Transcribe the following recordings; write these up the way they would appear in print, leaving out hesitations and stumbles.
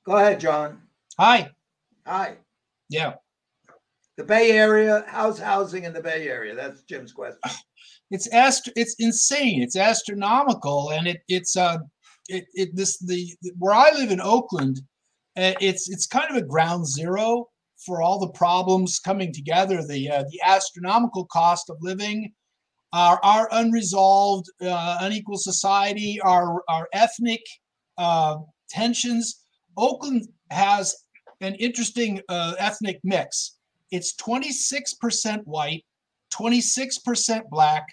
Go ahead, John. Hi. Hi. Yeah. The Bay Area, how's housing in the Bay Area? That's Jim's question. It's insane. It's astronomical, and where I live in Oakland, it's kind of a ground zero for all the problems coming together. The astronomical cost of living, our unresolved, unequal society, our ethnic tensions. Oakland has an interesting ethnic mix. It's 26% white, 26% black,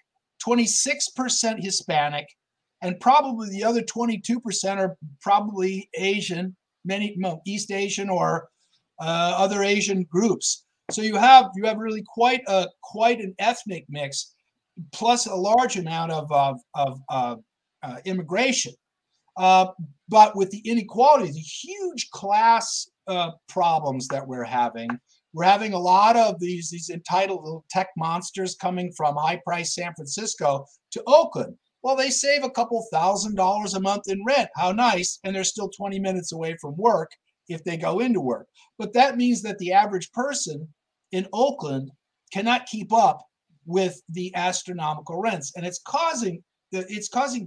26% Hispanic, and probably the other 22% are probably Asian, many East Asian or other Asian groups. So you have really quite an ethnic mix, plus a large amount of immigration. But with the inequality, the huge class problems that we're having a lot of these entitled little tech monsters coming from high-priced San Francisco to Oakland. Well, they save a couple $1,000s a month in rent. How nice. And they're still 20 minutes away from work if they go into work. But that means that the average person in Oakland cannot keep up with the astronomical rents. And it's causing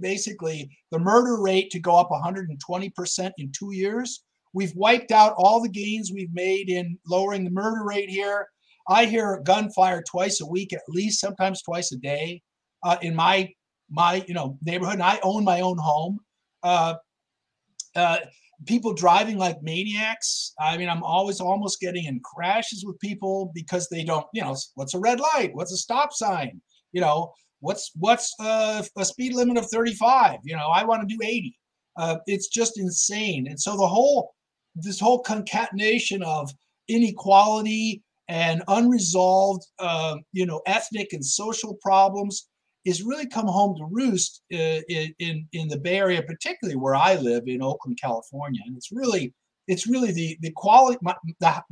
basically the murder rate to go up 120% in 2 years. We've wiped out all the gains we've made in lowering the murder rate here. I hear gunfire twice a week, at least, sometimes twice a day, in my neighborhood. And I own my own home. People driving like maniacs. I mean, I'm always almost getting in crashes with people because they don't, what's a red light? What's a stop sign? What's a speed limit of 35? I want to do 80. It's just insane. And so this whole concatenation of inequality and unresolved, ethnic and social problems is really come home to roost in the Bay Area, particularly where I live in Oakland, California. And it's really the quality, the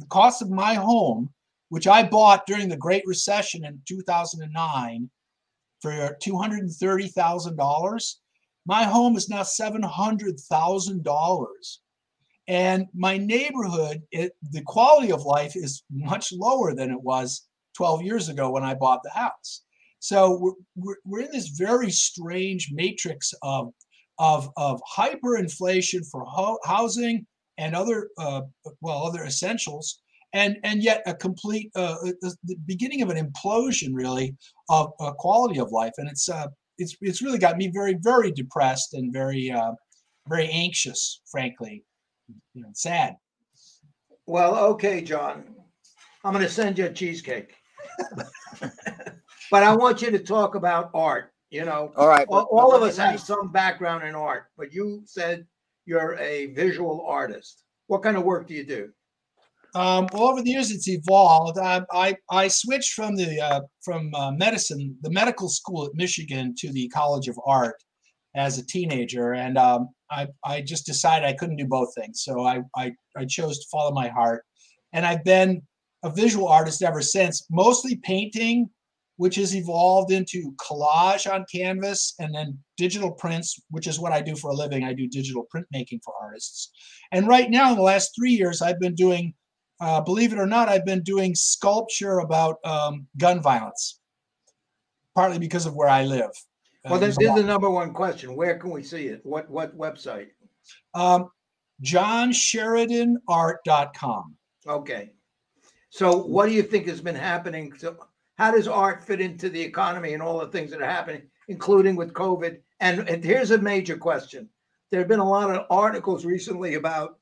cost of my home, which I bought during the Great Recession in 2009 for $230,000. My home is now $700,000. And my neighborhood, the quality of life is much lower than it was 12 years ago when I bought the house. So we're in this very strange matrix of hyperinflation for housing and other essentials, and yet a complete the beginning of an implosion, really, of quality of life. And it's really got me very, very depressed and very very anxious, frankly. Sad. Well, okay, John, I'm going to send you a cheesecake. But I want you to talk about art. All right. All of us have some background in art, but you said you're a visual artist. What kind of work do you do? Well, over the years, it's evolved. I switched from the medical school at Michigan to the College of Art as a teenager, and I just decided I couldn't do both things. So I chose to follow my heart, and I've been a visual artist ever since, mostly painting, which has evolved into collage on canvas, and then digital prints, which is what I do for a living. I do digital printmaking for artists. And right now, in the last 3 years, I've been doing, believe it or not, I've been doing sculpture about gun violence, partly because of where I live. Well, this is the number one question. Where can we see it? What website? JohnSheridanArt.com. Okay. So what do you think has been happening? So how does art fit into the economy and all the things that are happening, including with COVID? And here's a major question. There have been a lot of articles recently about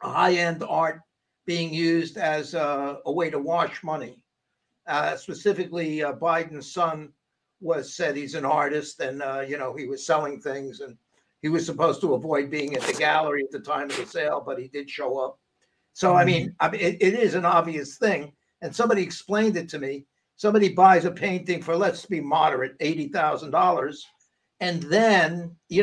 high-end art being used as a way to wash money. Specifically, Biden's son said he's an artist, and he was selling things, and he was supposed to avoid being at the gallery at the time of the sale, but he did show up. So I mean, it is an obvious thing, and somebody explained it to me. Somebody buys a painting for, let's be moderate, $80,000, and then the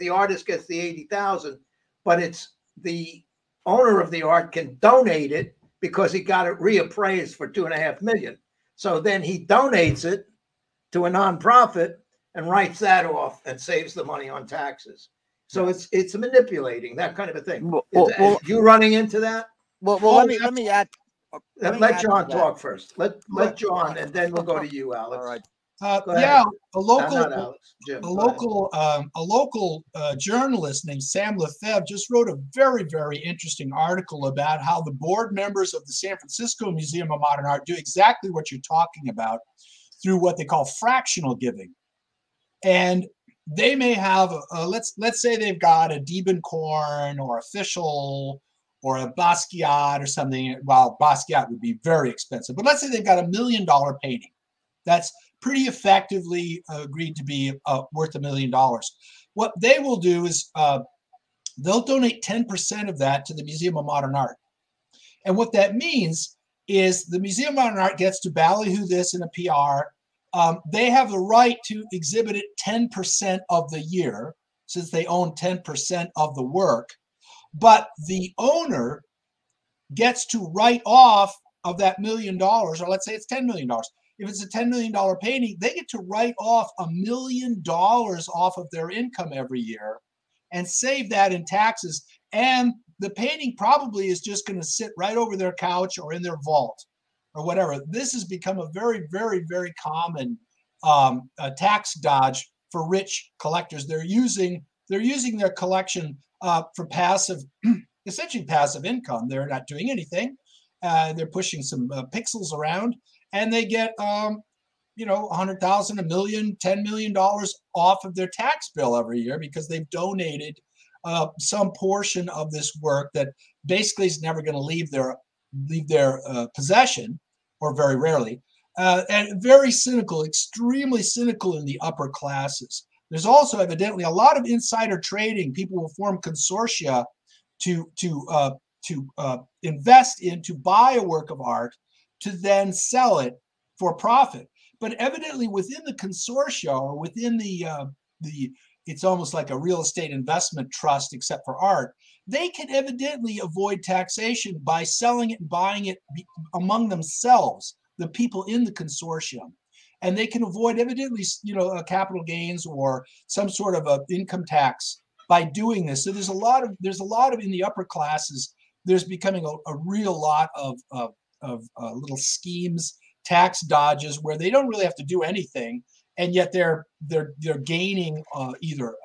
artist gets the $80,000, but it's the owner of the art can donate it because he got it reappraised for $2.5 million. So then he donates it to a nonprofit and writes that off and saves the money on taxes. So it's manipulating, that kind of a thing. Well, you running into that? Well, let me add. Let John talk first. Let John, and then we'll go to you, Alex. All right. Yeah, a local, not Alex, Jim, a local journalist named Sam Lefebvre just wrote a very, very interesting article about how the board members of the San Francisco Museum of Modern Art do exactly what you're talking about through what they call fractional giving. And they may have, let's say they've got a Diebenkorn or a Fischl or a Basquiat or something. Well, Basquiat would be very expensive, but let's say they've got $1 million painting. That's pretty effectively agreed to be worth $1 million. What they will do is they'll donate 10% of that to the Museum of Modern Art. And what that means is the Museum of Modern Art gets to ballyhoo this in a PR. They have the right to exhibit it 10% of the year, since they own 10% of the work. But the owner gets to write off of that $1 million, or let's say it's $10 million. If it's a $10 million painting, they get to write off $1 million off of their income every year and save that in taxes. And the painting probably is just going to sit right over their couch or in their vault or whatever. This has become a very, very, very common tax dodge for rich collectors. They're using their collection for passive, essentially passive income. They're not doing anything. They're pushing some pixels around, and they get, $100,000, $1 million, $10 million off of their tax bill every year because they've donated some portion of this work that basically is never going to leave their possession, or very rarely. And very cynical, extremely cynical in the upper classes. There's also evidently a lot of insider trading. People will form consortia to invest in, to buy a work of art, to then sell it for profit. But evidently within the consortia, or within the it's almost like a real estate investment trust, except for art, they can evidently avoid taxation by selling it and buying it among themselves, the people in the consortium. And they can avoid evidently, capital gains or some sort of a income tax by doing this. So there's a lot of in the upper classes, there's becoming a real lot of little schemes, tax dodges, where they don't really have to do anything, and yet they're gaining either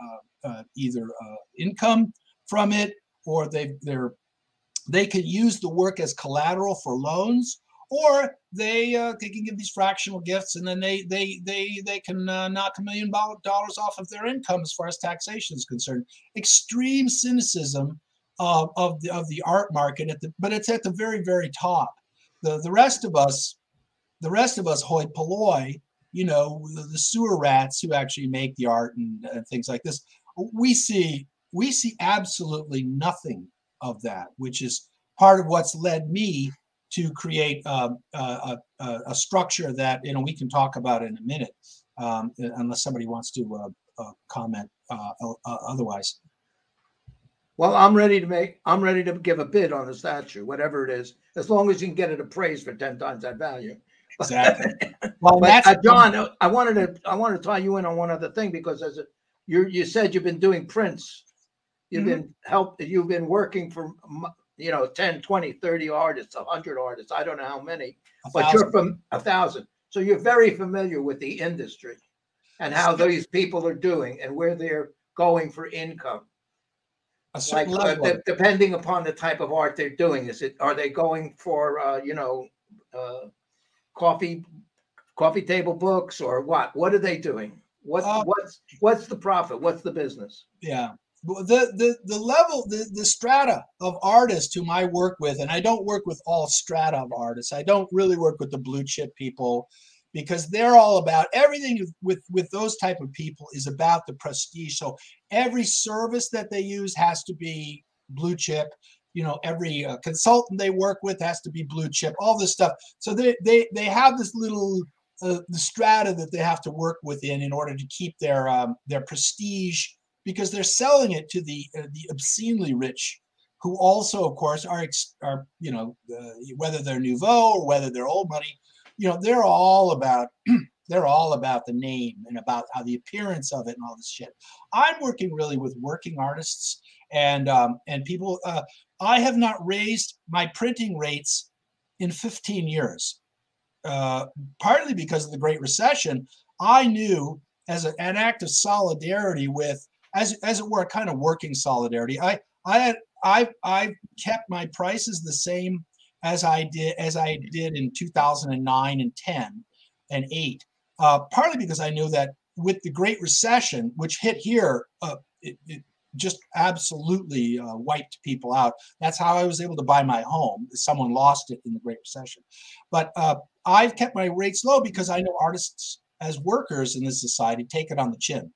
income from it, or they can use the work as collateral for loans, or they can give these fractional gifts, and then they can knock $1 million off of their income as far as taxation is concerned. Extreme cynicism of the art market, but it's at the very, very top. The rest of us hoi polloi, the sewer rats who actually make the art and things like this, we see absolutely nothing of that, which is part of what's led me to create a structure that we can talk about in a minute, unless somebody wants to comment otherwise. Well, I'm ready to give a bid on the statue, whatever it is, as long as you can get it appraised for 10 times that value. Exactly. Well, John, I wanted to tie you in on one other thing, because you said you've been doing prints, you've been working for 10, 20, 30 artists, 100 artists, I don't know how many, but you're from 1,000. So you're very familiar with the industry and how these people are doing and where they're going for income. Depending upon the type of art they're doing, are they going for coffee table books, or what are they doing? What's the profit? What's the business? Yeah. The level, the strata of artists whom I work with, and I don't work with all strata of artists. I don't really work with the blue chip people, because they're all about everything with those type of people is about the prestige. So every service that they use has to be blue chip. Every consultant they work with has to be blue chip, all this stuff. So they have this little the strata that they have to work within in order to keep their prestige, because they're selling it to the obscenely rich, who also, of course, are whether they're nouveau or whether they're old money, they're all about They're all about the name and about how the appearance of it and all this shit. I'm working really with working artists and people. I have not raised my printing rates in 15 years, partly because of the Great Recession. I knew as an act of solidarity with, as it were, a kind of working solidarity. I kept my prices the same as I did in 2009 and 10 and 8, partly because I knew that with the Great Recession, which hit here, it just absolutely wiped people out. That's how I was able to buy my home. Someone lost it in the Great Recession. But I've kept my rates low because I know artists as workers in this society take it on the chin.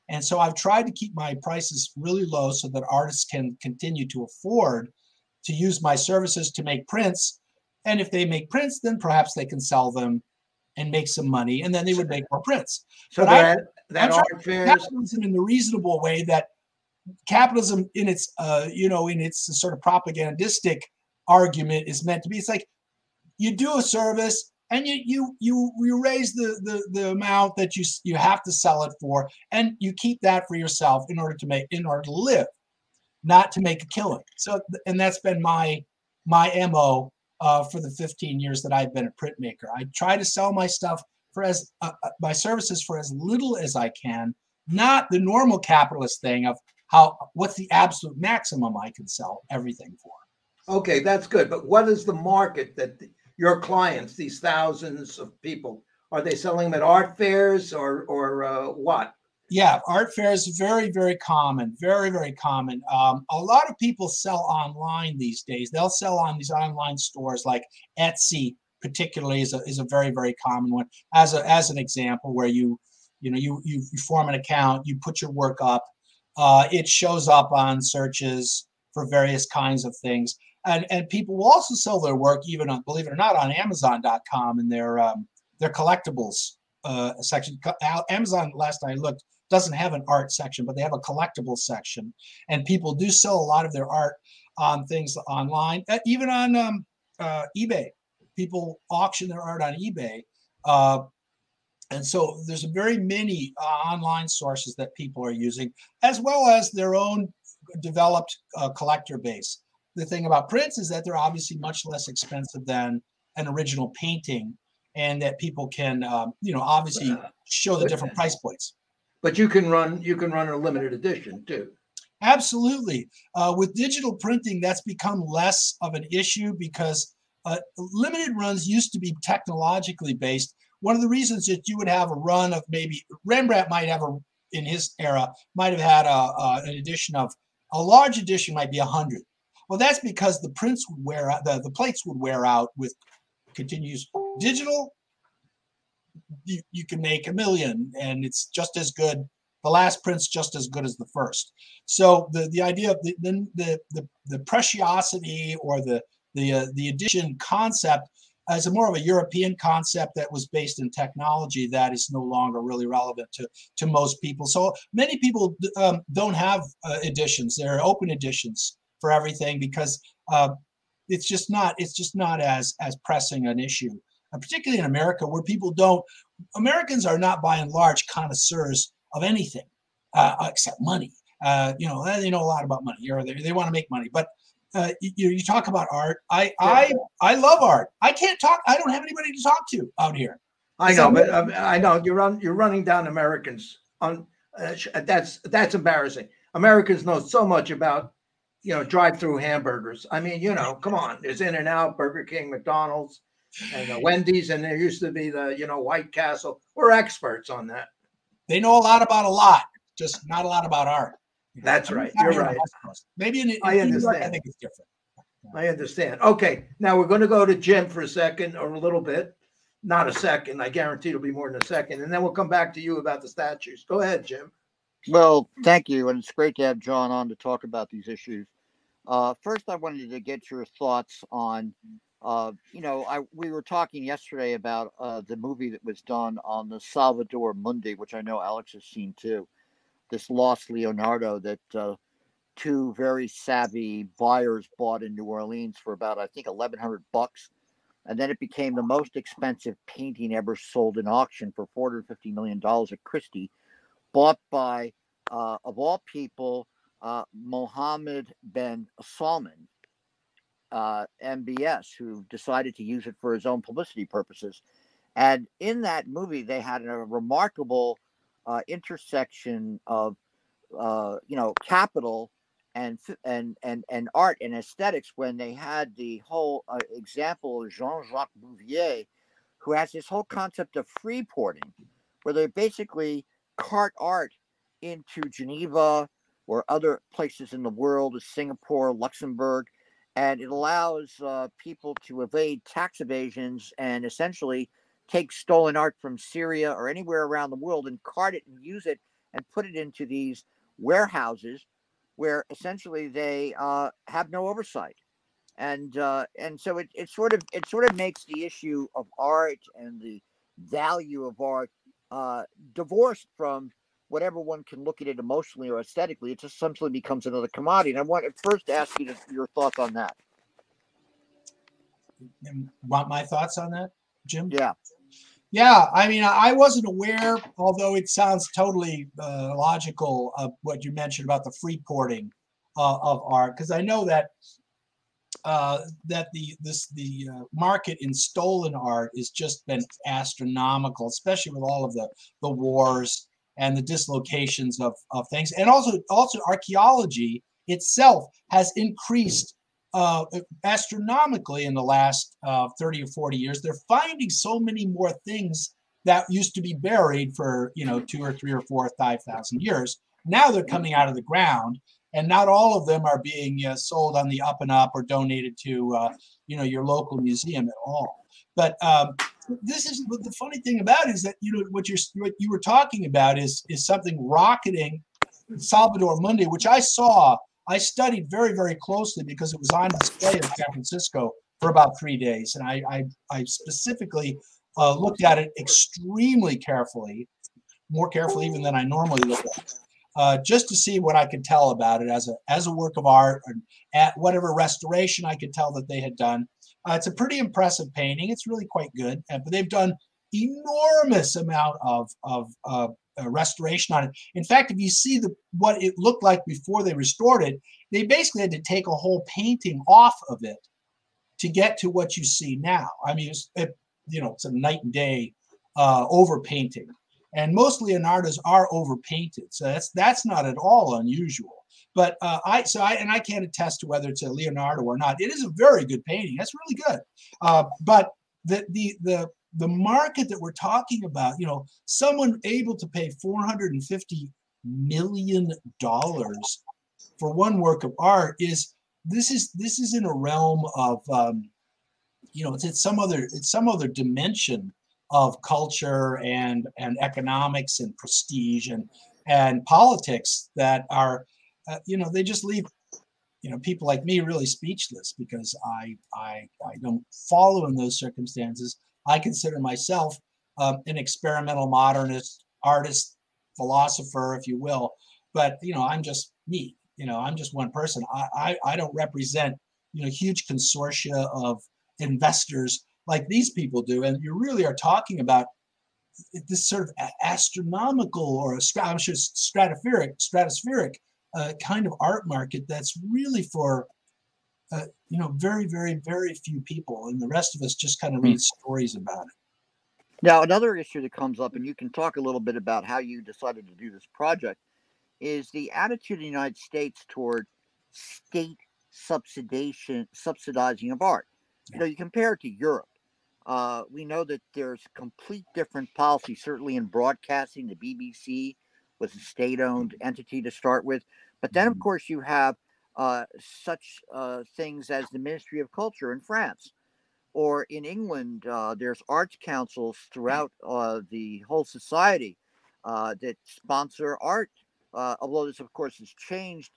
And so I've tried to keep my prices really low so that artists can continue to afford to use my services to make prints. And if they make prints, then perhaps they can sell them and make some money, and then they would make more prints. So but that art fairs, capitalism in the reasonable way that capitalism in its in its sort of propagandistic argument is meant to be. It's like you do a service and you raise the amount that you have to sell it for, and you keep that for yourself in order to live, not to make a killing. So, and that's been my MO for the 15 years that I've been a printmaker. I try to sell my stuff for my services for as little as I can, not the normal capitalist thing of what's the absolute maximum I can sell everything for. Okay, that's good. But what is the market that your clients, these thousands of people, are they selling them at art fairs or what? Yeah, art fairs very, very common, very, very common. A lot of people sell online these days. They'll sell on these online stores like Etsy, particularly is a very, very common one. As an example, where you form an account, you put your work up, it shows up on searches for various kinds of things, and people will also sell their work even on, believe it or not, on Amazon.com in their collectibles section. Amazon, last I looked, doesn't have an art section, but they have a collectibles section, and people do sell a lot of their art on things online, even on eBay. People auction their art on eBay, and so there's very many online sources that people are using, as well as their own developed collector base. The thing about prints is that they're obviously much less expensive than an original painting, and that people can obviously show the different price points. But you can run a limited edition too. Absolutely. With digital printing, that's become less of an issue because limited runs used to be technologically based. One of the reasons that you would have a run of, maybe Rembrandt might have in his era, might have had an edition of, a large edition might be 100. Well, that's because the prints would wear out, the plates would wear out with continuous. Digital, you can make 1 million and it's just as good. The last print's just as good as the first. So the idea of the preciosity or the edition concept is more of a European concept that was based in technology that is no longer really relevant to most people. So many people don't have editions. There are open editions for everything because it's just not as pressing an issue, particularly in America, where Americans are not by and large connoisseurs of anything except money. They know a lot about money, or they want to make money. But you talk about art. I love art. I can't talk. I don't have anybody to talk to out here. I know, but I know you're running down Americans on. That's embarrassing. Americans know so much about drive-through hamburgers. I mean, come on. There's In-N-Out, Burger King, McDonald's, and Wendy's, and there used to be the White Castle. We're experts on that. They know a lot about a lot, just not a lot about art. That's right. You're right. Maybe in I understand. York, I think it's different. I understand. Okay, now we're going to go to Jim for a second, or a little bit. Not a second. I guarantee it'll be more than a second, and then we'll come back to you about the statues. Go ahead, Jim. Well, thank you, and it's great to have John on to talk about these issues. First, I wanted to get your thoughts on, we were talking yesterday about the movie that was done on the Salvador Mundi, which I know Alex has seen too. This Lost Leonardo that two very savvy buyers bought in New Orleans for about, I think, $1,100. And then it became the most expensive painting ever sold in auction for $450 million at Christie, bought by, of all people, Mohammed bin Salman, MBS, who decided to use it for his own publicity purposes. And in that movie, they had a remarkable intersection of, capital and art and aesthetics, when they had the whole example of Jean-Jacques Bouvier, who has this whole concept of free porting, where they basically cart art into Geneva or other places in the world, Singapore, Luxembourg, and it allows people to evade tax evasions and essentially take stolen art from Syria or anywhere around the world and cart it and use it and put it into these warehouses where essentially they have no oversight. And so it sort of makes the issue of art and the value of art divorced from whatever one can look at it emotionally or aesthetically. It just essentially becomes another commodity. And I want to first ask you your thoughts on that. Want my thoughts on that, Jim? Yeah. Yeah, I mean, I wasn't aware, although it sounds totally logical, of what you mentioned about the free porting of art, because I know that the market in stolen art has just been astronomical, especially with all of the wars and the dislocations of things, and also archaeology itself has increased astronomically in the last 30 or 40 years. They're finding so many more things that used to be buried for 2 or 3 or 4 or 5,000 years. Now they're coming out of the ground, and not all of them are being sold on the up and up or donated to your local museum at all. But this is the funny thing about it is that what you were talking about is something rocketing Salvador Mundi, which I studied very, very closely because it was on display in San Francisco for about 3 days, and I specifically looked at it extremely carefully, more carefully even than I normally look at it. Just to see what I could tell about it as a work of art, and at whatever restoration I could tell that they had done. It's a pretty impressive painting. It's really quite good, but they've done enormous amount of restoration on it. In fact, if you see what it looked like before they restored it, they basically had to take a whole painting off of it to get to what you see now. I mean, it's a night and day over painting. And most Leonardos are overpainted, so that's not at all unusual. But I can't attest to whether it's a Leonardo or not. It is a very good painting. That's really good. But the market that we're talking about, someone able to pay $450 million for one work of art this is in a realm of it's some other dimension of culture and economics and prestige and politics that are they just leave people like me really speechless, because I don't follow in those circumstances. I consider myself an experimental modernist artist, philosopher, if you will, but I'm just me. I'm just one person. I don't represent huge consortia of investors like these people do. And you really are talking about this sort of astronomical, or I'm sure stratospheric kind of art market that's really for very, very, very few people, and the rest of us just kind of read stories about it. Now, another issue that comes up, and you can talk a little bit about how you decided to do this project, is the attitude in the United States toward state subsidizing of art. You compare it to Europe. We know that there's complete different policy, certainly in broadcasting. The BBC was a state-owned entity to start with. But then, of course, you have such things as the Ministry of Culture in France. Or in England, there's arts councils throughout the whole society that sponsor art. Although this, of course, has changed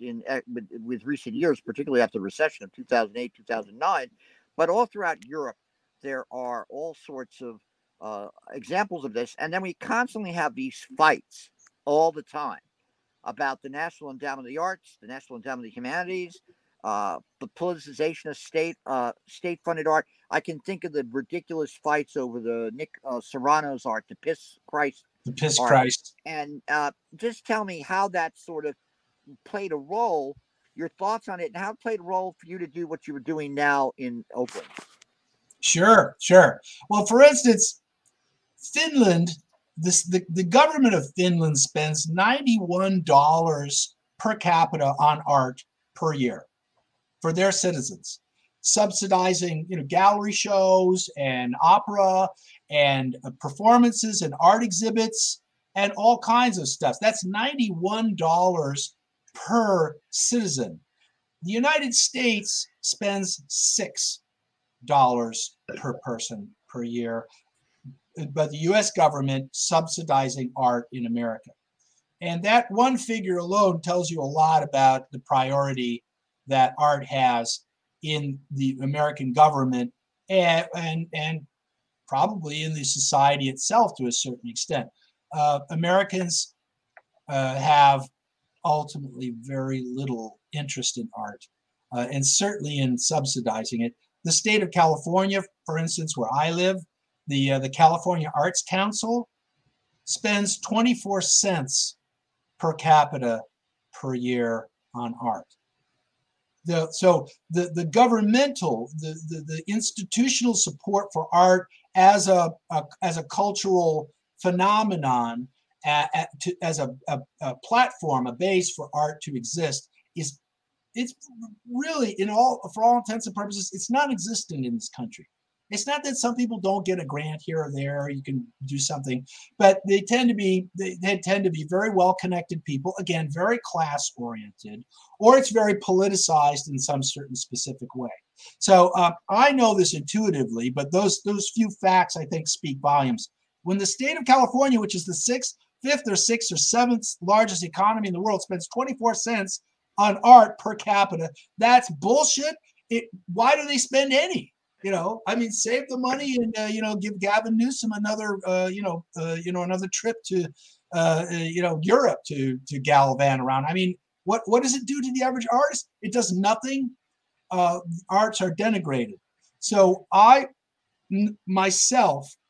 with recent years, particularly after the recession of 2008, 2009. But all throughout Europe, there are all sorts of examples of this. And then we constantly have these fights all the time about the National Endowment of the Arts, the National Endowment of the Humanities, the politicization of state-funded art. I can think of the ridiculous fights over the Nick Serrano's art, the Piss Christ The Piss art. Christ. And just tell me how that sort of played a role, your thoughts on it, and how it played a role for you to do what you were doing now in Oakland. Sure, sure. Well, for instance, Finland, the government of Finland spends $91 per capita on art per year for their citizens, subsidizing gallery shows and opera and performances and art exhibits and all kinds of stuff. That's $91 per citizen. The United States spends $6 per person per year, but the US government subsidizing art in America. And that one figure alone tells you a lot about the priority that art has in the American government and probably in the society itself to a certain extent. Americans have ultimately very little interest in art, and certainly in subsidizing it. The state of California, for instance, where I live, the California Arts Council spends 24 cents per capita per year on art. So the governmental, the institutional support for art as a cultural phenomenon, as a platform, a base for art to exist, it's really for all intents and purposes, it's non-existent in this country. It's not that some people don't get a grant here or there, you can do something, but they tend to be very well-connected people, again, very class-oriented, or it's very politicized in some certain specific way. So I know this intuitively, but those few facts, I think, speak volumes. When the state of California, which is the fifth or sixth or seventh largest economy in the world, spends 24 cents on art per capita, that's bullshit. Why do they spend any? Save the money and give Gavin Newsom another another trip to Europe to gallivant around. I mean, what does it do to the average artist? It does nothing. Arts are denigrated. So I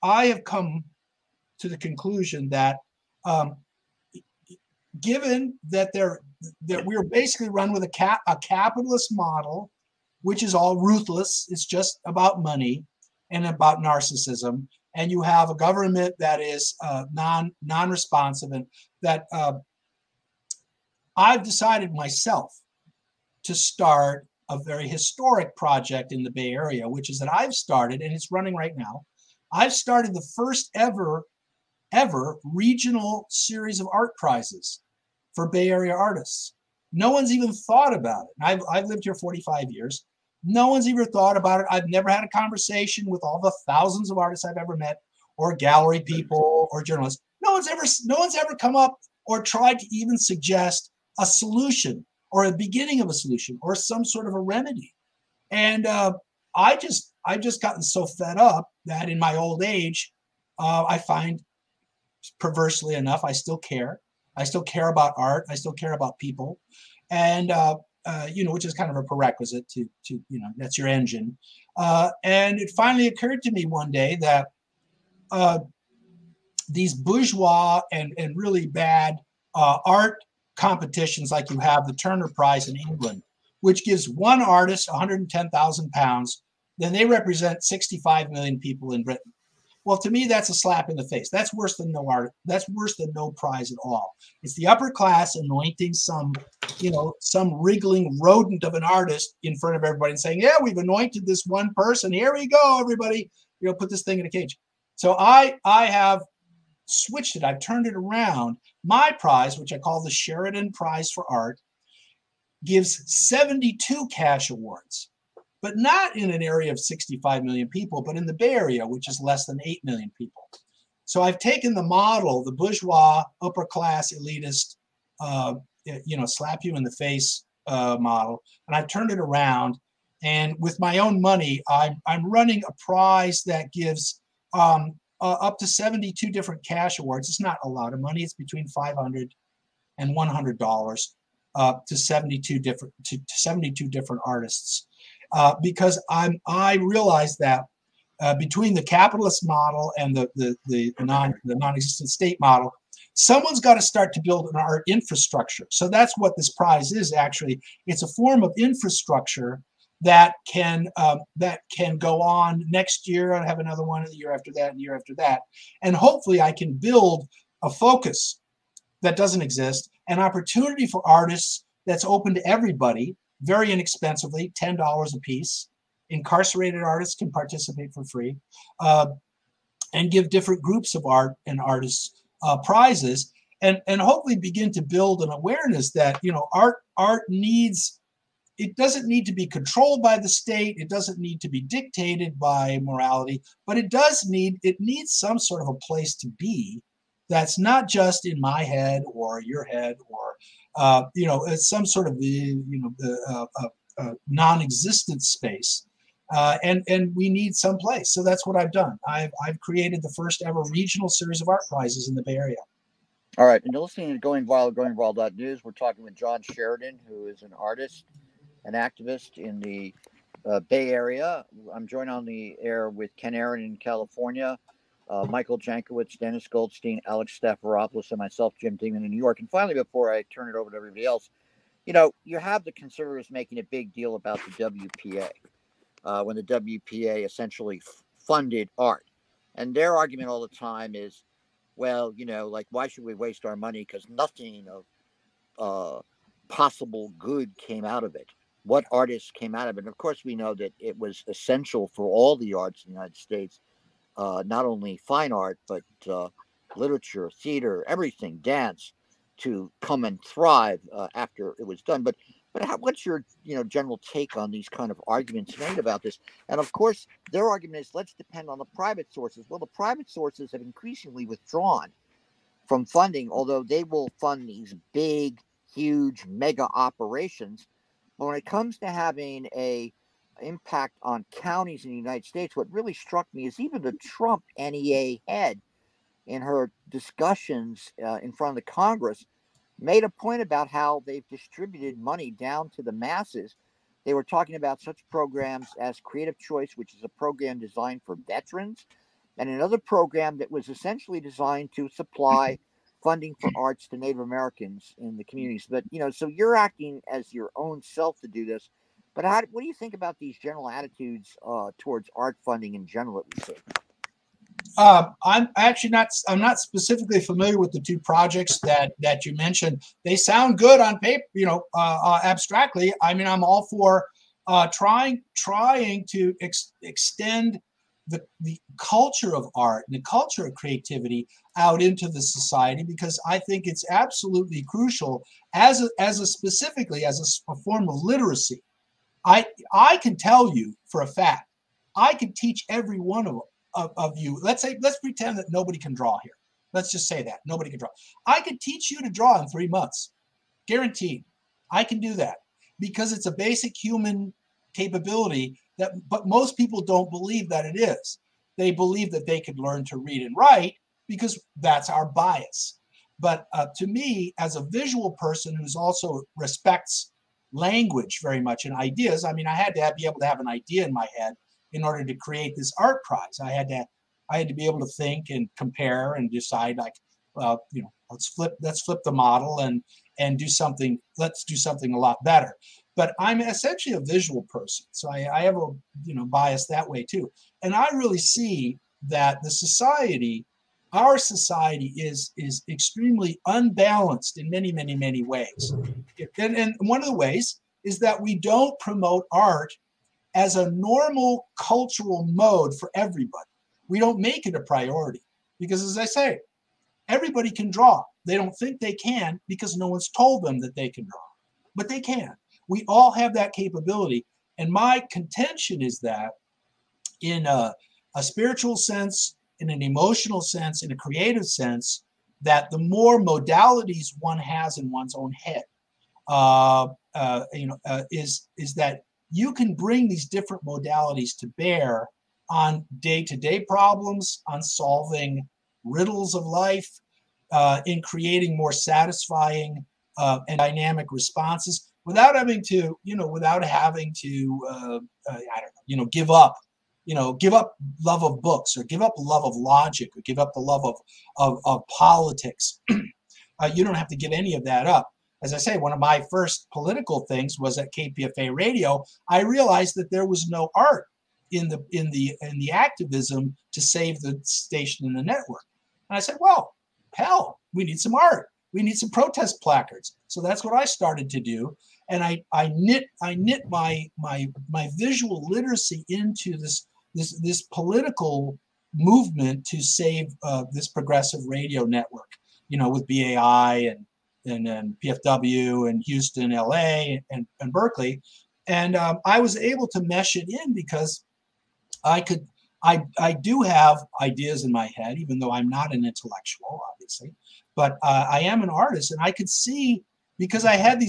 have come to the conclusion that given that we're basically run with a capitalist model, which is all ruthless, it's just about money and about narcissism, and you have a government that is non-responsive, and that I've decided myself to start a very historic project in the Bay Area, which is that I've started, and it's running right now, I've started the first ever regional series of art prizes for Bay Area artists. No one's even thought about it. I've lived here 45 years. No one's ever thought about it. I've never had a conversation with all the thousands of artists I've ever met, or gallery people, or journalists. No one's ever come up or tried to even suggest a solution, or a beginning of a solution, or some sort of a remedy. And I've just gotten so fed up that in my old age, I find, perversely enough, I still care. I still care about art. I still care about people, and which is kind of a prerequisite to that's your engine. And it finally occurred to me one day that these bourgeois and really bad art competitions, like you have the Turner Prize in England, which gives one artist 110,000 pounds, then they represent 65 million people in Britain. Well, to me, that's a slap in the face. That's worse than no art. That's worse than no prize at all. It's the upper class anointing some wriggling rodent of an artist in front of everybody and saying, yeah, we've anointed this one person. Here we go, everybody. Put this thing in a cage. So I have switched it. I've turned it around. My prize, which I call the Sheridan Prize for Art, gives 72 cash awards, but not in an area of 65 million people, but in the Bay Area, which is less than 8 million people. So I've taken the model, the bourgeois, upper class, elitist, slap you in the face model, and I've turned it around. And with my own money, I'm running a prize that gives up to 72 different cash awards. It's not a lot of money. It's between $500 and $100 to 72 different artists. because I realize that between the capitalist model and the non-existent state model, someone's got to start to build an art infrastructure. So that's what this prize is. Actually, it's a form of infrastructure that can go on next year. I'll have another one the year after that, and the year after that, and hopefully I can build a focus that doesn't exist, an opportunity for artists that's open to everybody, very inexpensively, $10 a piece. Incarcerated artists can participate for free, and give different groups of art and artists prizes, and hopefully begin to build an awareness that, you know, art needs. It doesn't need to be controlled by the state. It doesn't need to be dictated by morality, but it needs some sort of a place to be that's not just in my head or your head, or you know, it's some sort of non-existent space. And we need some place. So that's what I've done. I've created the first ever regional series of art prizes in the Bay Area. All right, and you're listening to Going Wild News. We're talking with John Sheridan, who is an artist, an activist in the Bay Area. I'm joined on the air with Ken Aaron in California, Michael Jankowicz, Dennis Goldstein, Alex Staphyropoulos, and myself, Jim Dingman in New York. And finally, before I turn it over to everybody else, you know, you have the conservatives making a big deal about the WPA. When the WPA essentially funded art. And their argument all the time is, well, you know, like, why should we waste our money? Because nothing of possible good came out of it. What artists came out of it? And of course, we know that it was essential for all the arts in the United States, not only fine art, but literature, theater, everything, dance, to come and thrive after it was done. But what's your general take on these kind of arguments made about this? And of course, their argument is, let's depend on the private sources. Well, the private sources have increasingly withdrawn from funding, although they will fund these big, huge, mega operations. But when it comes to having a impact on counties in the United States, what really struck me is even the Trump NEA head, in her discussions in front of the Congress, made a point about how they've distributed money down to the masses. They were talking about such programs as Creative Choice, which is a program designed for veterans, and another program that was essentially designed to supply funding for arts to Native Americans in the communities. But, you know, so you're acting as your own self to do this. But what do you think about these general attitudes towards art funding in general that we see? I'm actually not. I'm not specifically familiar with the two projects that you mentioned. They sound good on paper, you know, abstractly. I mean, I'm all for trying to extend the culture of art and the culture of creativity out into the society, because I think it's absolutely crucial specifically as a form of literacy. I can tell you for a fact, I can teach every one of you. Let's pretend that nobody can draw here. Let's just say that nobody can draw. I could teach you to draw in 3 months, guaranteed. I can do that because it's a basic human capability but most people don't believe that it is. They believe that they could learn to read and write because that's our bias. But to me, as a visual person who's also respects language very much and ideas, I mean, I had to be able to have an idea in my head in order to create this art prize. I had to be able to think and compare and decide, like, well, you know, let's flip the model and do something. Let's do something a lot better. But I'm essentially a visual person, so I have a bias that way too. And I really see that our society is extremely unbalanced in many, many, many ways. And one of the ways is that we don't promote art as a normal cultural mode for everybody. We don't make it a priority because, as I say, everybody can draw. They don't think they can because no one's told them that they can draw, but they can. We all have that capability. And my contention is that in a spiritual sense, in an emotional sense, in a creative sense, that the more modalities one has in one's own head, is that you can bring these different modalities to bear on day-to-day problems, on solving riddles of life, in creating more satisfying and dynamic responses. without having to, without having to, I don't know, give up, love of books, or give up love of logic, or give up the love of politics. You don't have to give any of that up. As I say, one of my first political things was at KPFA Radio. I realized that there was no art in the activism to save the station and the network. And I said, well, hell, we need some art. We need some protest placards. So that's what I started to do. And I knit my visual literacy into this political movement to save this progressive radio network, with BAI and PFW and Houston, LA, and Berkeley. And I was able to mesh it in because I do have ideas in my head, even though I'm not an intellectual, obviously, but I am an artist, and I could see, because I had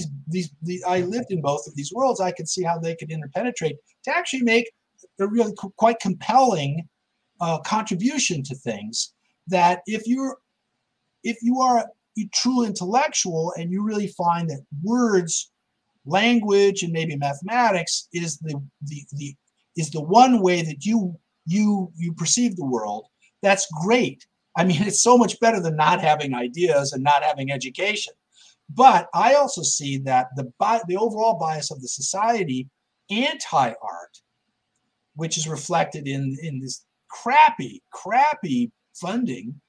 I lived in both of these worlds, I could see how they could interpenetrate to actually make a really quite compelling contribution to things. That if you are a true intellectual and you really find that words, language, and maybe mathematics is the one way that you perceive the world, that's great. I mean, it's so much better than not having ideas and not having education. But I also see that the overall bias of the society anti-art, which is reflected in this crappy funding,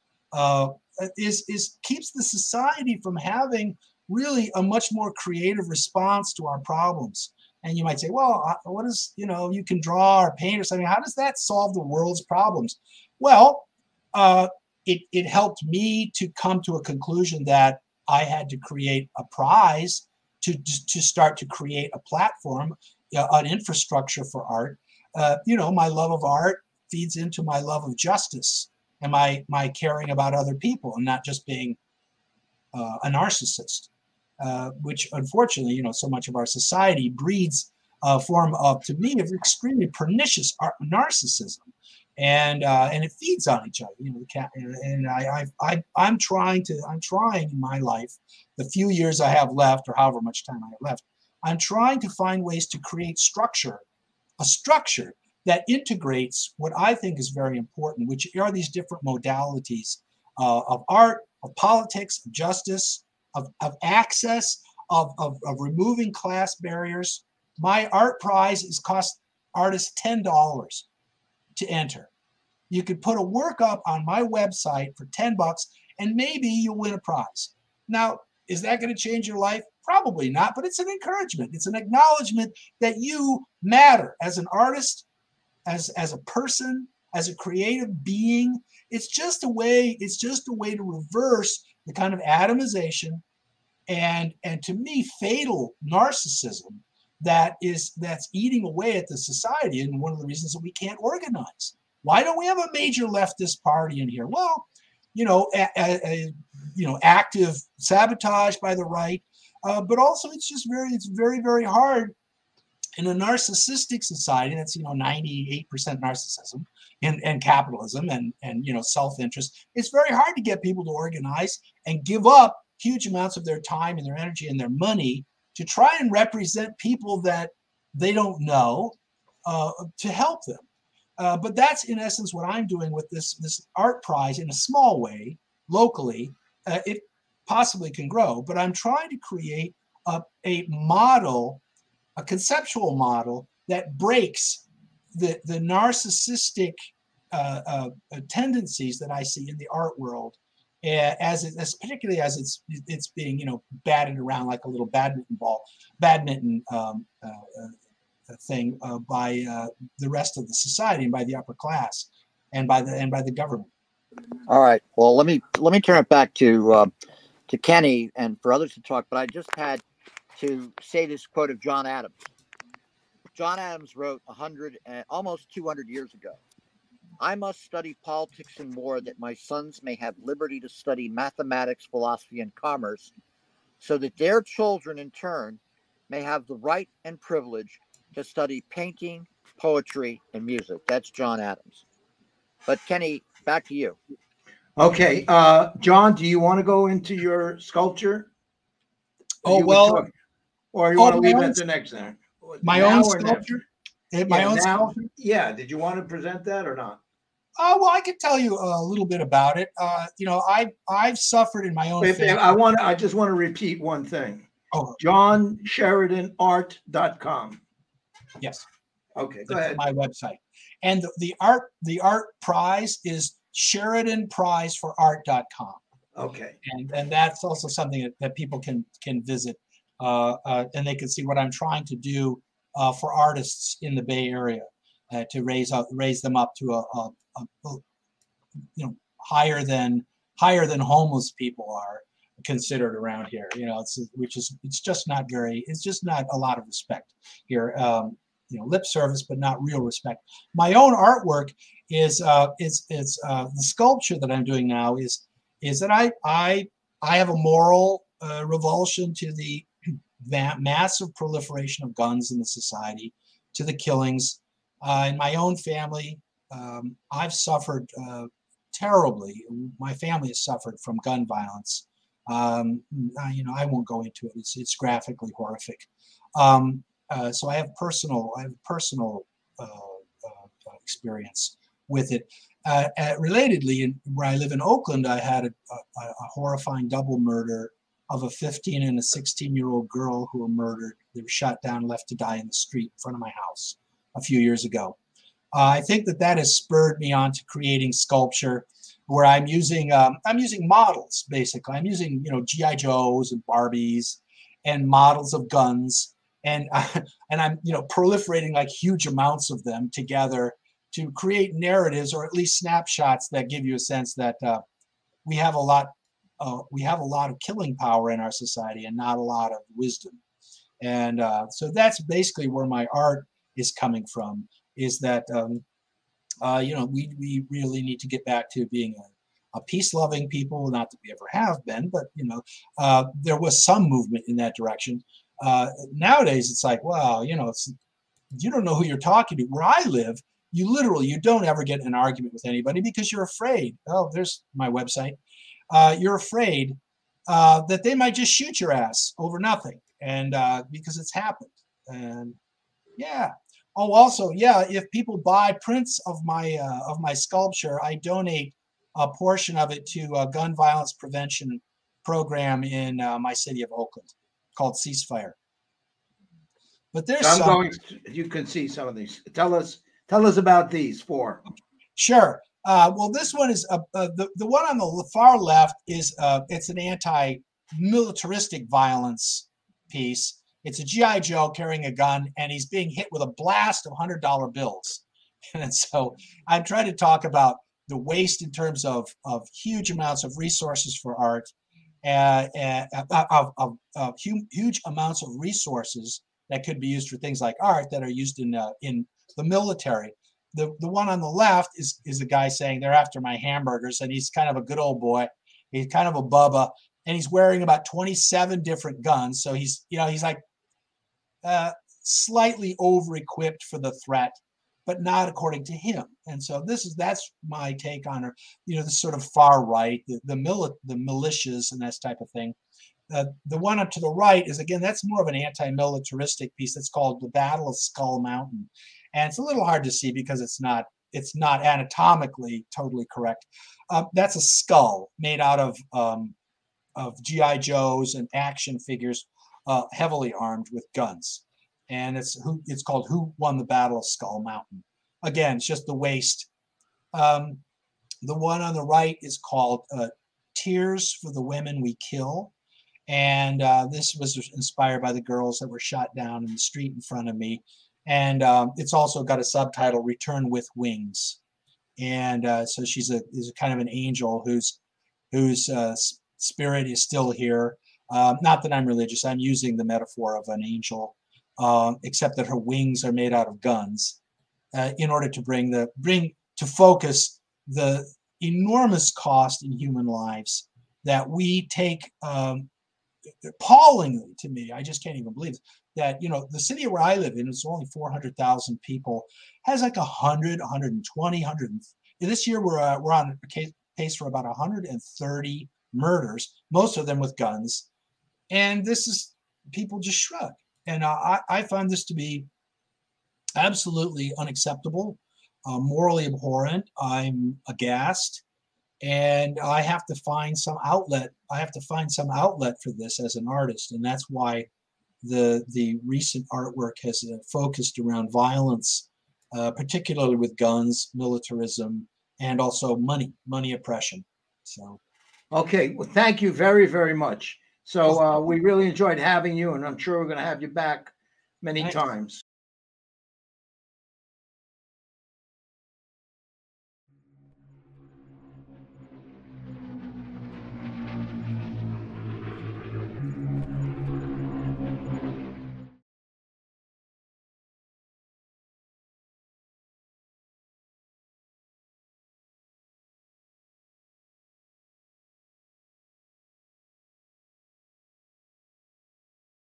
keeps the society from having really a much more creative response to our problems. And you might say, well, what is, you can draw or paint or something. How does that solve the world's problems? Well, it helped me to come to a conclusion that I had to create a prize to start to create a platform, an infrastructure for art. My love of art feeds into my love of justice and my caring about other people and not just being a narcissist. Which unfortunately, so much of our society breeds a form of, to me, of extremely pernicious narcissism, and it feeds on each other. And I'm trying in my life, the few years I have left, or however much time I have left, I'm trying to find ways to create a structure that integrates what I think is very important, which are these different modalities of art, of politics, of justice, of access, of removing class barriers. My art prize cost artists $10 to enter. You could put a work up on my website for $10 and maybe you'll win a prize. Now, is that going to change your life? Probably not, but it's an encouragement. It's an acknowledgement that you matter as an artist, as a person, as a creative being. It's just a way to reverse the kind of atomization and to me fatal narcissism that's eating away at the society, and one of the reasons that we can't organize. Why don't we have a major leftist party in here? Well, active sabotage by the right, but also it's very, very hard in a narcissistic society that's 98% narcissism and capitalism and self-interest. It's very hard to get people to organize and give up huge amounts of their time and their energy and their money to try and represent people that they don't know, to help them. But that's in essence what I'm doing with this art prize in a small way, locally. It possibly can grow, but I'm trying to create a model, a conceptual model that breaks the narcissistic tendencies that I see in the art world, particularly as it's being batted around like a little badminton thing by the rest of the society and by the upper class and by the government. All right. Well, let me turn it back to Kenny and for others to talk. But I just had to say this quote of John Adams. John Adams wrote almost 200 years ago. I must study politics and war that my sons may have liberty to study mathematics, philosophy, and commerce, so that their children in turn may have the right and privilege to study painting, poetry, and music. That's John Adams. But Kenny, back to you. Okay. John, do you want to go into your sculpture? Oh, well, or you Oh, want to leave that to next time? my Now own or never? sculpture. My Yeah, own now. sculpture. Yeah. Did you want to present that or not? Oh, well, I could tell you a little bit about it. You know, I've suffered in my own If family. I just want to repeat one thing. Oh, JohnSheridanArt.com. yes, Okay, go that's ahead. my website. And the art prize is SheridanPrizeForArt.com. Okay. And that's also something that people can visit, and they can see what I'm trying to do for artists in the Bay Area to raise them up to a you know higher than homeless people are considered around here. You know, it's just not a lot of respect here. You know, lip service, but not real respect. My own artwork is the sculpture that I'm doing now is that I have a moral revulsion to the massive proliferation of guns in the society, to the killings in my own family. I've suffered terribly. My family has suffered from gun violence. You know, I won't go into it. It's graphically horrific. So I have personal experience with it. Relatedly, where I live in Oakland, I had a horrifying double murder of a 15 and a 16-year-old girl who were murdered. They were shot down, left to die in the street in front of my house a few years ago. I think that has spurred me on to creating sculpture, where I'm using models. Basically, I'm using GI Joes and Barbies and models of guns, and I'm proliferating like huge amounts of them together to create narratives, or at least snapshots, that give you a sense that we have a lot of killing power in our society and not a lot of wisdom. And so that's basically where my art is coming from, is that we really need to get back to being a peace-loving people. Not that we ever have been, but there was some movement in that direction. Nowadays, it's like, well, you don't know who you're talking to. Where I live, you don't ever get in an argument with anybody because you're afraid. Oh, there's my website. You're afraid that they might just shoot your ass over nothing, and because it's happened. And yeah. Oh, also, yeah, if people buy prints of my sculpture, I donate a portion of it to a gun violence prevention program in my city of Oakland called Ceasefire. But there's you can see some of these. Tell us about these four. Sure. Well, this one is the one on the far left is it's an anti-militaristic violence piece. It's a GI Joe carrying a gun, and he's being hit with a blast of $100 bills. And so I'm trying to talk about the waste in terms of huge amounts of resources for art, huge amounts of resources that could be used for things like art that are used in the military. The one on the left is a guy saying they're after my hamburgers, and he's kind of a good old boy. He's kind of a bubba, and he's wearing about 27 different guns. So he's like slightly over-equipped for the threat, but not according to him. And so that's my take on this sort of far right, the militias and that type of thing. The one up to the right is, again, that's more of an anti-militaristic piece. That's called The Battle of Skull Mountain. And it's a little hard to see because it's not anatomically totally correct. That's a skull made out of GI Joes and action figures, heavily armed with guns. And it's called Who Won the Battle of Skull Mountain. Again, it's just the waste. The one on the right is called Tears for the Women We Kill. And this was inspired by the girls that were shot down in the street in front of me. And it's also got a subtitle, Return with Wings. And so she's a kind of an angel whose spirit is still here. Not that I'm religious. I'm using the metaphor of an angel, except that her wings are made out of guns, in order to bring to focus the enormous cost in human lives that we take. Appallingly to me, I just can't even believe it, that the city where I live in, it's only 400,000 people, has like 100, 120, 100. This year we're on a pace for about 130 murders, most of them with guns, and people just shrug. And I find this to be absolutely unacceptable, morally abhorrent. I'm aghast, and I have to find some outlet. I have to find some outlet for this as an artist, and that's why the recent artwork has focused around violence, particularly with guns, militarism, and also money oppression. So, Okay, well, thank you very, very much. So we really enjoyed having you, and I'm sure we're going to have you back many Thanks. times.